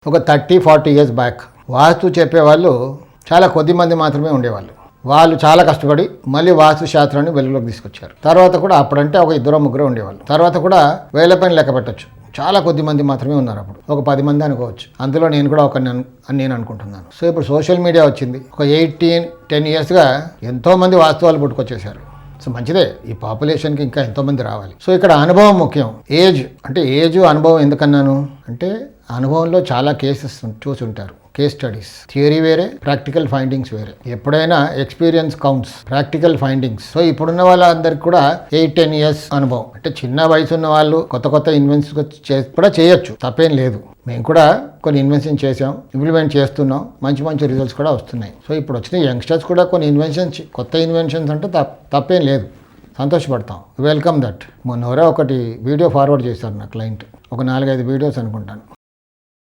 ఒక 30-40 years back వాస్తు చెప్పేవాళ్ళు చాలా కొద్ది మంది మాత్రమే ఉండేవాళ్ళు. వాళ్ళు చాలా కష్టపడి మళ్ళీ వాస్తు శాస్త్రాన్ని వెలుగులోకి తీసుకొచ్చారు. తర్వాత కూడా అప్పుడంటే ఒక 2-3 ఉండేవాళ్ళు. తర్వాత కూడా వేల పైన లెక్క పెట్టచ్చు. చాలా కొద్ది మంది మాత్రమే ఉన్నారు. అప్పుడు ఒక 10 మంది అనుకోవచ్చు. అందులో నేను కూడా అని నేను అనుకుంటున్నాను. సో ఇప్పుడు సోషల్ మీడియా వచ్చింది. ఒక 8-10 ఇయర్స్గా ఎంతోమంది వాస్తవాలు పుట్టుకొచ్చేశారు. సో మంచిదే, ఈ పాపులేషన్కి ఇంకా ఎంతోమంది రావాలి. సో ఇక్కడ అనుభవం ముఖ్యం. ఏజ్ అనుభవం ఎందుకన్నాను అంటే అనుభవంలో చాలా కేసెస్ చూసి ఉంటారు. కేస్ స్టడీస్, థియరీ వేరే, ప్రాక్టికల్ ఫైండింగ్స్ వేరే. ఎప్పుడైనా experience counts, practical findings. So ఇప్పుడున్న వాళ్ళందరికీ కూడా 8-10 ఇయర్స్ అనుభవం. అంటే చిన్న వయసు ఉన్న వాళ్ళు కొత్త ఇన్వెన్షన్స్ కూడా చేయొచ్చు, తప్పేం లేదు. మేము కూడా కొన్ని ఇన్వెన్షన్ చేసాం, ఇంప్లిమెంట్ చేస్తున్నాం, మంచి రిజల్ట్స్ కూడా వస్తున్నాయి. సో ఇప్పుడు వచ్చిన యంగ్స్టర్స్ కూడా కొన్ని కొత్త ఇన్వెన్షన్స్ అంటే తప్పేం లేదు, సంతోషపడతాం. Welcome that. మొన్న ఒకటి వీడియో ఫార్వర్డ్ చేశారు నా క్లయింట్, ఒక 4-5 వీడియోస్ అనుకుంటాను.